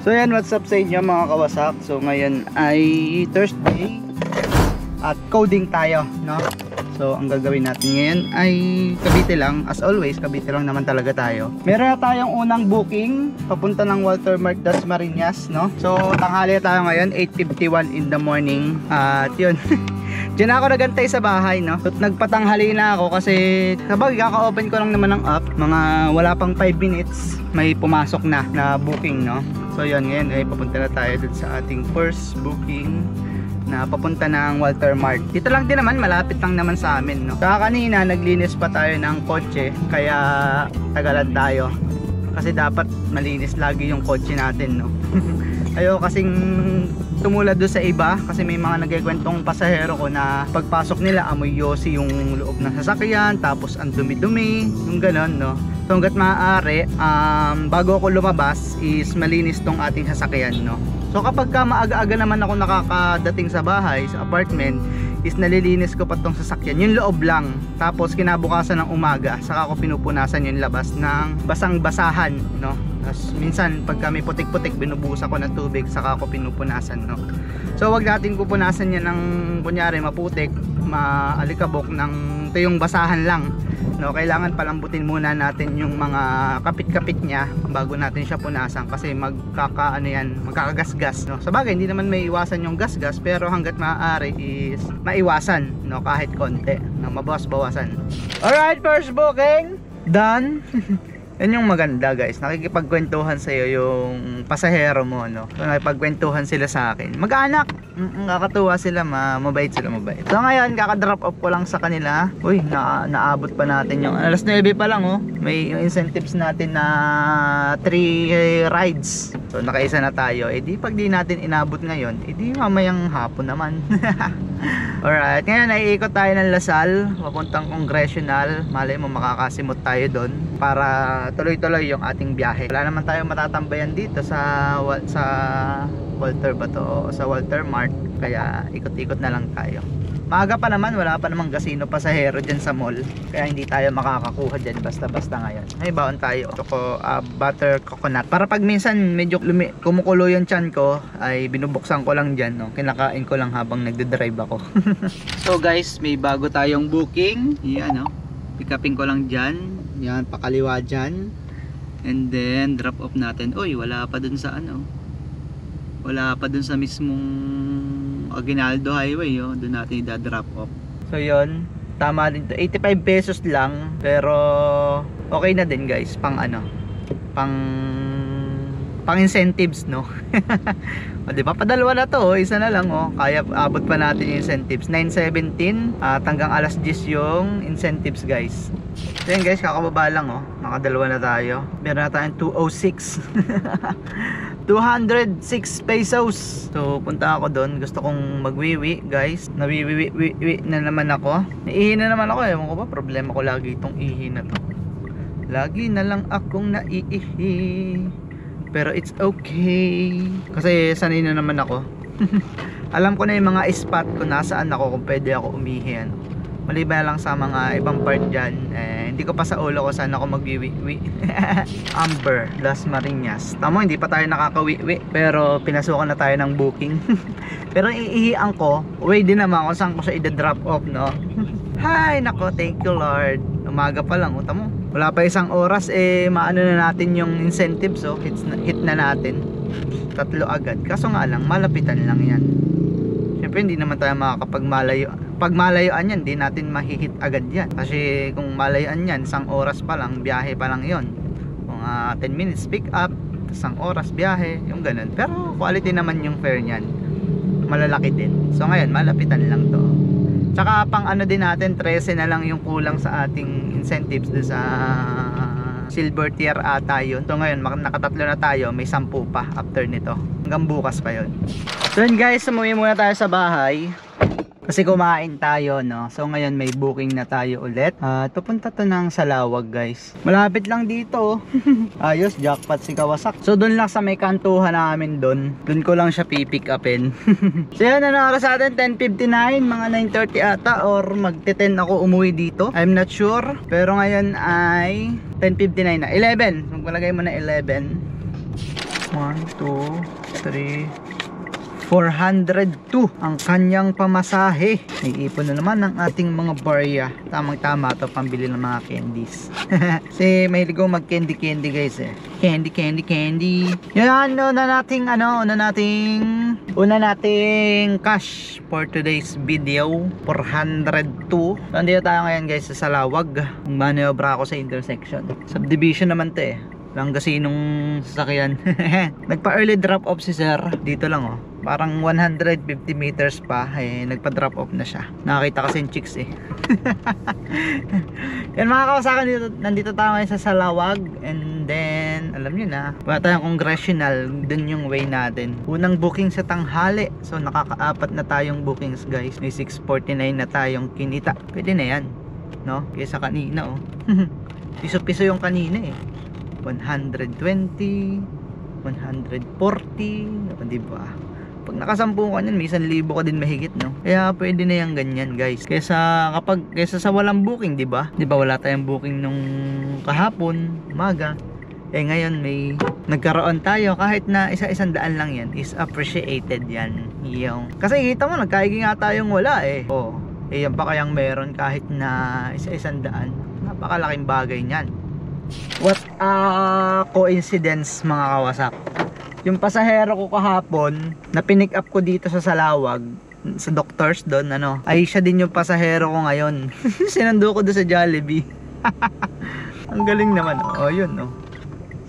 So yan, what's up sa inyo mga kawasak. So ngayon ay Thursday at coding tayo, no? So ang gagawin natin ngayon ay Cavite lang. As always, Cavite lang naman talaga tayo. Meron na tayong unang booking papunta ng Walter Mart Dasmariñas, no? So tanghali tayo ngayon, 8:51 in the morning. At yun diyan ako nagantay sa bahay, no? So nagpatanghali na ako kasi sabagay kaka-open ko lang naman ng app. Mga wala pang 5 minutes may pumasok na booking, no? So yun, ngayon ay papunta na tayo dun sa ating first booking na papunta ng Walter Mart. Dito lang din naman, malapit lang naman sa amin, no? Saka kanina naglinis pa tayo ng kotse, kaya tagalan tayo. Kasi dapat malinis lagi yung kotse natin, no? Ayoko kasing tumulad doon sa iba kasi may mga nagkikwentong pasahero ko na pagpasok nila amoy yosi yung loob ng sasakyan, tapos ang dumi-dumi, yung ganon, no? So hanggat maaari, bago ako lumabas is malinis tong ating sasakyan, no? So kapag ka maaga-aga naman ako nakakadating sa bahay, sa apartment, is nalilinis ko pa tong sasakyan, yung loob lang. Tapos kinabukasan ng umaga, saka ako pinupunasan yung labas ng basang-basahan, no? Tapos minsan pag kami putik-putik, binubuhos ako ng tubig, saka ako pinupunasan, no? So wag natin pupunasan yan ng kunyari maputik, maalikabok ng ito yung basahan lang, no? Kailangan palambutin muna natin yung mga kapit-kapit niya bago natin siya punasan kasi magkakagasgas, no? Sabagay hindi naman may iwasan yung gasgas, pero hanggat maaari is maiwasan, no? Kahit konti, no? Mabawas-bawasan. Alright, first booking done. Yan yung maganda, guys, nakikipagkwentuhan sa iyo yung pasahero mo, no? So, nakikipagkwentuhan sila sa akin, mag-anak, kakatuwa sila, mabait sila, mabait. So ngayon, kaka-drop off ko lang sa kanila. Uy, naabot pa natin yung alas 9 pa lang, oh. May yung incentives natin na 3 rides. So nakaisa na tayo. Eh di pag di natin inabot ngayon, eh di mamayang hapon naman. Alright, ngayon naiikot tayo ng Lasal papuntang Congressional. Malay mo makakasimot tayo doon para tuloy-tuloy yung ating biyahe. Wala naman tayong matatambayan dito sa Walter ba to? Sa Walter Mart. Kaya ikot-ikot na lang tayo. Maaga pa naman, wala pa namang casino pasahero dyan sa mall, kaya hindi tayo makakakuha dyan basta-basta ngayon. May baon tayo, butter coconut, para pag minsan medyo kumukulo yung tiyan ko, ay binubuksan ko lang dyan, no? Kinakain ko lang habang nagdadrive ako. So guys, may bago tayong booking. Yan, no? Pick upin ko lang dyan. Yan, pakaliwa dyan. And then drop off natin. Uy, wala pa dun sa ano, wala pa dun sa mismong Aguinaldo Highway, oh. Doon natin i-drop off. So yun, tama din to, 85 pesos lang, pero okay na din, guys, pang ano, pang incentives, no? O diba, padalwa na to, isa na lang, oh. Kaya abot pa natin yung incentives. 9:17 at hanggang alas 10 yung incentives, guys. So yun, guys, kakababa lang, oh. Nakadalawa na tayo. Meron na tayong 206. 206 pesos. So punta ako doon, gusto kong magwiwi, guys. Nawiwi na naman ako. Naihi na naman ako, ewan ko ba, problema ko lagi itong ihi na to. Lagi na lang akong naiihi, pero it's okay kasi sanay na naman ako. Alam ko na yung mga spot kung nasaan ako, kung pwede ako umihi, ano. Maliban lang sa mga ibang part dyan, hindi ko pa sa ulo ko saan ako magwiwi. Amber, Dasmariñas. Tamo, hindi pa tayo nakakawiwi, pero pinasukan na tayo ng booking. Pero iihian ko, way din naman kung saan ko siya i-drop off, no? Hi, nako, thank you Lord. Umaga pa lang, tamo. Wala pa isang oras, maano na natin yung incentives, so hit na natin. 3 agad, kaso nga lang, malapitan lang yan. Siyempre hindi naman tayo makakapagmalayo. Pag malayuan yan, di natin mahihit agad yan. Kasi kung malayuan yan, isang oras pa lang, biyahe pa lang yon. Kung 10 minutes pick up, isang oras biyahe, yung ganun. Pero quality naman yung fare nyan, malalaki din. So ngayon, malapitan lang to. Tsaka pang ano din natin, 13 na lang yung kulang sa ating incentives do sa silver tier ata yun. So ngayon, nakatatlo na tayo, may 10 pa after nito. Hanggang bukas pa yun. So yun, guys, umuwi muna tayo sa bahay kasi kumain tayo, no? So ngayon may booking na tayo ulit. Pupunta to ng Salawag, guys. Malapit lang dito. Ayos, jackpot si Kawasak. So doon lang sa may kantuhan namin doon. Doon ko lang siya pipick upin. So yan, ano oras sa atin? 10:59, mga 9:30 ata, or magte-10 ako umuwi dito. I'm not sure. Pero ngayon ay 10:59 na. 11. Magpalagay mo na 11. 1, 2, 3, 402 ang kanyang pamasahe. Naiipon na naman ang ating mga barya. Tamang tama to, pambili ng mga candies. Kasi mahilig ko mag candy guys eh. Candy. Yan, una nating cash for today's video. 402. So, andito tayo ngayon guys sa Salawag. Manobra ako sa intersection. Subdivision naman to eh. Lang kasi nung sasakyan. Nagpa early drop off si sir. Dito lang oh. Parang 150 meters pa eh, nagpa drop off na siya. Nakakita kasi yung chicks eh. Yan mga kawasakan, nandito tayo ngayon sa Salawag. And then alam nyo na, wala tayong congressional. Dun yung way natin. Unang booking sa tanghali. So nakaka-apat na tayong bookings guys. May 649 na tayong kinita. Pwede na yan, no? Kaysa kanina oh. Piso-piso yung kanina eh. 120, 140, diba? Pag nakasampu ka niyan, may 1,000 ka din mahigit, no? Kaya pwede na yung ganyan, guys. Kaysa sa walang booking, diba? Diba wala tayong booking nung kahapon, umaga. Eh ngayon may nagkaroon tayo, kahit na isa-isang daan lang yan, is appreciated yan. Yung kasi kita mo, nagkaigi nga tayong wala eh. Oh, eh yan pa kayang meron kahit na isa-isang daan. Napakalaking bagay niyan. What a coincidence mga kawasak. Yung pasahero ko kahapon na pinick up ko dito sa Salawag, sa doctors doon, ay siya din yung pasahero ko ngayon. Sinundo ko doon sa Jollibee. Ang galing naman. Oh, yun oh.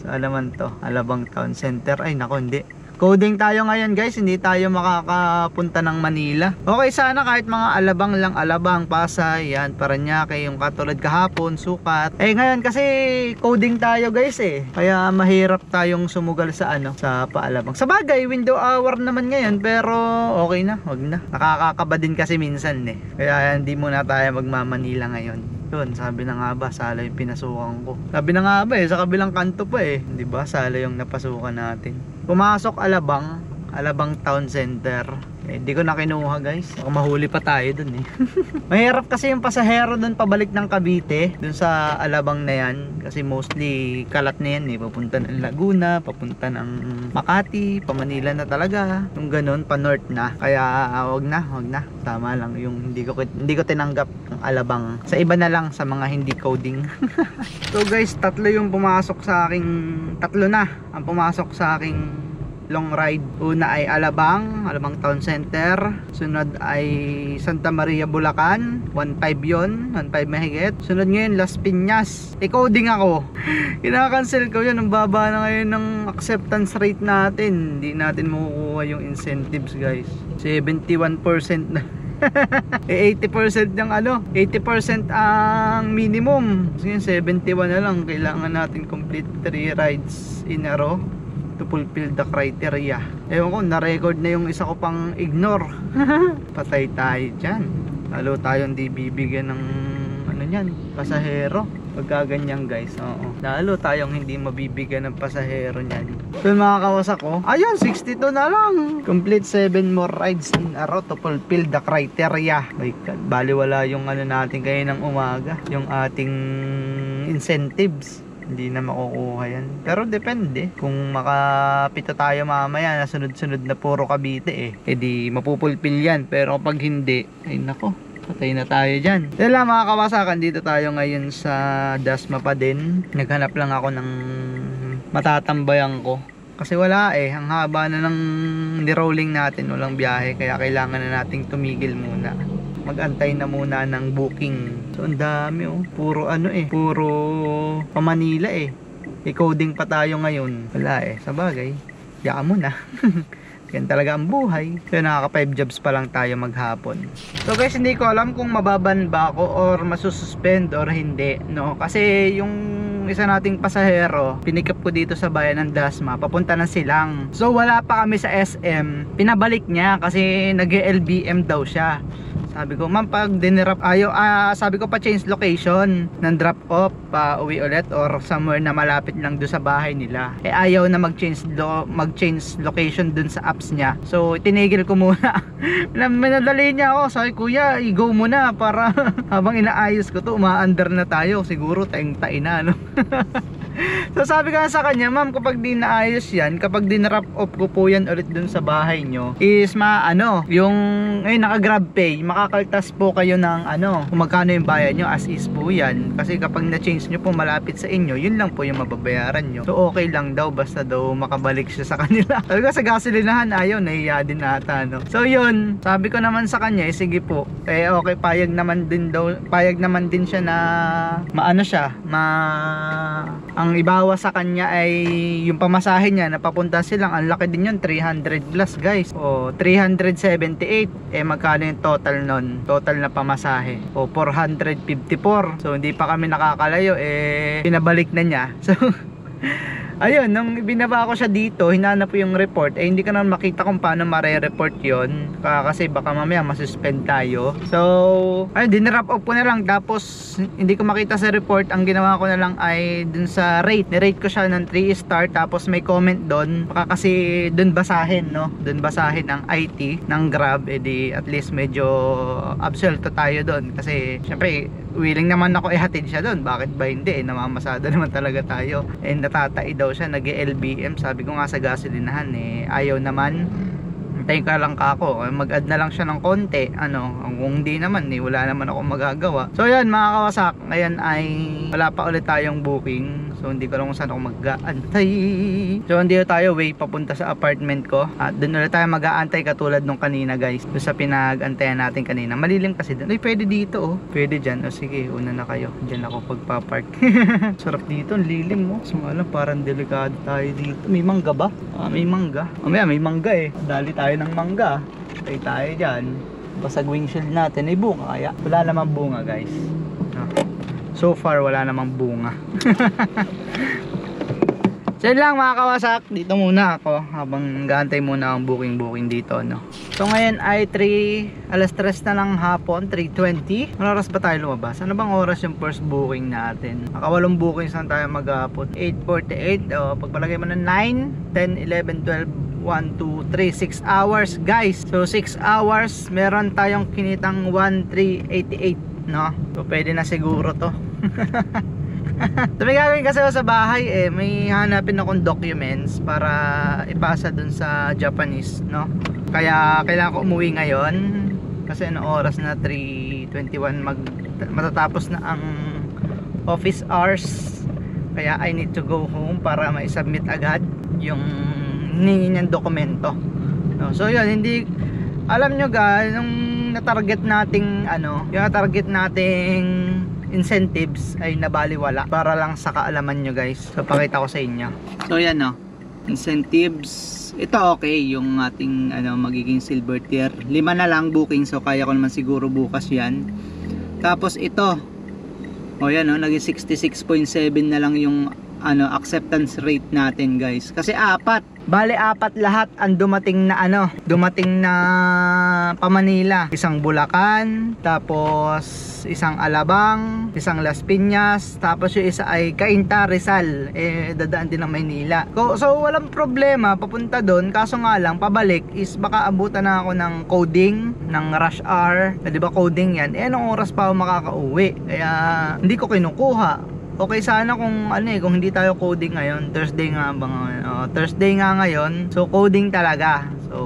Saan naman to? Alabang Town Center. Ay nako, hindi. Coding tayo ngayon guys, hindi tayo makakapunta ng Manila. Okay sana kahit mga Alabang lang, Alabang, Pasay, yan, Parañaque, yung katulad kahapon, Sukat. Eh ngayon kasi coding tayo guys eh. Kaya mahirap tayong sumugal sa sa Paalabang. Sa bagay, window hour naman ngayon, pero okay na, wag na. Nakakakaba din kasi minsan eh. Kaya hindi muna tayo magmamanila ngayon. Yun, sabi na nga ba, Sala yung pinasukan ko. Sabi na nga ba sa kabilang kanto pa eh. Di ba, Sala yung napasukan natin. Pumasok Alabang Town Center. Eh, di ko na kinuha guys. Baka mahuli pa tayo dun eh. Mahirap kasi yung pasahero dun pabalik ng Cavite. Dun sa Alabang na yan. Kasi mostly kalat na yan eh. Papunta ng Laguna, papunta ng Makati, pa Manila na talaga. Yung ganun, pa north na. Kaya wag na. Tama lang yung hindi ko tinanggap ang Alabang. Sa iba na lang, sa mga hindi coding. So guys, tatlo na ang pumasok sa aking long ride. Una ay Alabang Town Center. Sunod ay Santa Maria, Bulacan. 1.5 yun. 1.5 mahigit. Sunod ngayon Las Piñas. I-coding ako. Kinakancel ko yun. Ang baba na ngayon ng acceptance rate natin. Hindi natin makukuha yung incentives guys. 71% na. 80% yung 80% ang minimum. Kasi 71 na lang. Kailangan natin complete 3 rides in a row to fulfill the criteria. Ewan ko, na-record na yung isa ko pang ignore. Patay tayo dyan. Lalo tayong di bibigyan ng pasahero. Pagkaganyan guys, oo. Lalo tayong hindi mabibigyan ng pasahero nyan. So mga kawasak ko, ayun, 62 na lang. Complete 7 more rides in a row to fulfill the criteria. My God, baliwala yung natin kayo ng umaga. Yung ating incentives. Hindi na makukuha yan. Pero depende. Kung makapito tayo mamaya na sunod-sunod na puro Cavite eh di mapupulpil yan. Pero kapag hindi, ay nako, patay na tayo dyan. Dahil mga kawasakan, dito tayo ngayon sa Dasma pa din. Naghanap lang ako ng matatambayan ko. Kasi wala eh. Ang haba na ng nirolling natin. Walang biyahe. Kaya kailangan na nating tumigil muna. Mag-antay na muna ng booking. So ang dami oh. Puro puro pa Manila eh. I-coding pa tayo ngayon. Wala eh. Sa bagay, yaka mo na. Yan talaga ang buhay. So nakaka 5 jobs pa lang tayo maghapon. So guys, hindi ko alam kung mababan ba ako or masususpend or hindi, no? Kasi yung isa nating pasahero, pinikap ko dito sa bayan ng Dasma, papunta ng Silang. So wala pa kami sa SM. Pinabalik niya kasi nag-LBM daw siya. Sabi ko, ma'am, pag dinrap sabi ko pa change location ng drop off, pa uwi ulit or somewhere na malapit lang do sa bahay nila. Eh ayaw na mag-change location dun sa apps niya. So tinigil ko muna. Minadali niya ako. Sabi, kuya, i-go muna para habang inaayos ko to, uma-under na tayo. Siguro taing-tain na, no? So sabi ko nga sa kanya, ma'am, kapag di naayos yan, kapag dinrap off ko po yan ulit dun sa bahay nyo, is yung naka-grab pay, makakaltas po kayo ng kung magkano yung bayad nyo, as is po yan. Kasi kapag na-change nyo po malapit sa inyo, yun lang po yung mababayaran nyo. So okay lang daw, basta daw makabalik siya sa kanila. Sabi ko sa gasolinahan, ayaw, nahiya din ata, no? So yun, sabi ko naman sa kanya, sige po, okay, payag naman din siya na ang ibawa sa kanya ay yung pamasahe niya na papunta silang, ang laki din yun, 300 plus guys, 378, magkano yung total nun, total na pamasahe, 454. So hindi pa kami nakakalayo, pinabalik na niya. So ayun, nung binaba ko siya dito, hinanap ko yung report, hindi ko na makita kung paano mare-report yon, kasi baka mamaya masuspend tayo. So ayun, dinrap off ko na lang, tapos hindi ko makita sa report. Ang ginawa ko na lang ay dun sa rate, nirate ko siya ng 3 star, tapos may comment doon, baka kasi dun basahin, no, dun basahin ang IT ng Grab, edi at least medyo absuelto tayo doon, kasi syempre willing naman ako ihatid siya doon, bakit ba hindi, namamasada naman talaga tayo, natatai daw siya, nag-LBM. Sabi ko nga sa gasolinahan, ayaw naman, hintayin ka lang ako, mag-add na lang siya ng konti, kung hindi naman, wala naman ako magagawa. So yan mga kawasak, ngayon ay wala pa ulit tayong booking, so hindi ko lang kung saan ako mag-aantay. So hindi tayo way papunta sa apartment ko, at doon ulit tayo mag-aantay katulad nung kanina guys, doon sa pinag-antayan natin kanina. Malilim kasi doon. Ay, pwede dito, pwede dyan. Sige, una na kayo, dyan ako pagpapark. Sarap dito, ang lilim mo. So alam, parang delikado tayo dito. May mangga ba? May mangga. May mangga dali tayo ng mangga, tayo dyan. Basag windshield natin, bunga kaya? Wala namang bunga guys, so far wala namang bunga. So yun lang mga kawasak, dito muna ako habang gaantay muna ang booking dito, no. So ngayon ay alas 3 na lang hapon, 3:20. Ano oras ba tayo lumabas? Ano bang oras yung first booking natin? Nakawalong bookings na tayo maghapon. 8:48, pagpalagay mo na 9, 10, 11, 12, 1, 2, 3, 6 hours guys. So 6 hours, meron tayong kinitang 1,388, no? So pwede na siguro to. So may gagawin kasi ako sa bahay, may hanapin akong documents para ipasa dun sa Japanese, no? Kaya kailangan ko umuwi ngayon kasi oras na, 3:21, matatapos na ang office hours. Kaya I need to go home para ma-submit agad yung hingin niyang dokumento, no? So yun, hindi, alam nyo guys, nung na-target nating incentives ay nabaliwala, para lang sa kaalaman nyo guys. So pakita ko sa inyo. So yan, no, incentives, ito okay, yung ating magiging silver tier, 5 na lang booking, so kaya ko naman siguro bukas yan. Tapos ito, yan, no, naging 66.7 na lang yung acceptance rate natin guys, kasi 4 lahat ang dumating na pa Manila. Isang Bulacan, tapos isang Alabang, isang Las Piñas, tapos yung isa ay Cainta, Rizal, dadaan din ng Maynila. So walang problema papunta doon, kaso nga lang pabalik is baka abutan na ako ng coding, ng rush hour, di ba coding yan, anong oras pa ako makakauwi, kaya hindi ko kinukuha. Okay sana kung kung hindi tayo coding ngayon, Thursday nga ngayon, so coding talaga. So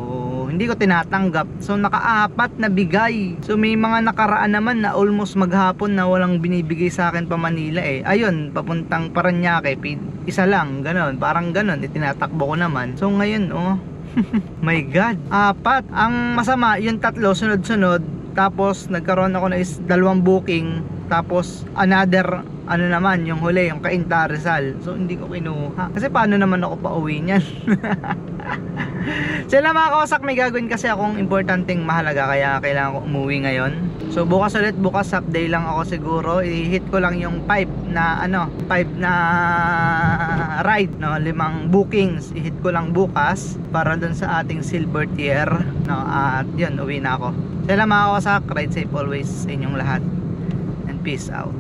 hindi ko tinatanggap. So naka-4 na bigay. So may mga nakaraan naman na almost maghapon na walang binibigay sa akin pa Manila Ayun, papuntang Paranaque, isa lang, ganon, parang ganon, tinatakbo ko naman. So ngayon, my god, 4. Ang masama, yung 3 sunod-sunod, tapos nagkaroon ako ng 2 booking, tapos another naman, yung huli, yung Cainta, Rizal. So hindi ko kinuha, kasi paano naman ako pauwi niyan? Sila mga kawasak, may gagawin kasi akong importanteng mahalaga, kaya kailangan ko umuwi ngayon. So bukas half day lang ako siguro. I-hit ko lang yung 5 na ride, no, 5 bookings. I-hit ko lang bukas para dun sa ating silver tier, no, at yun, uwi na ako. Sila mga kawasak, ride safe always sa inyong lahat, and peace out.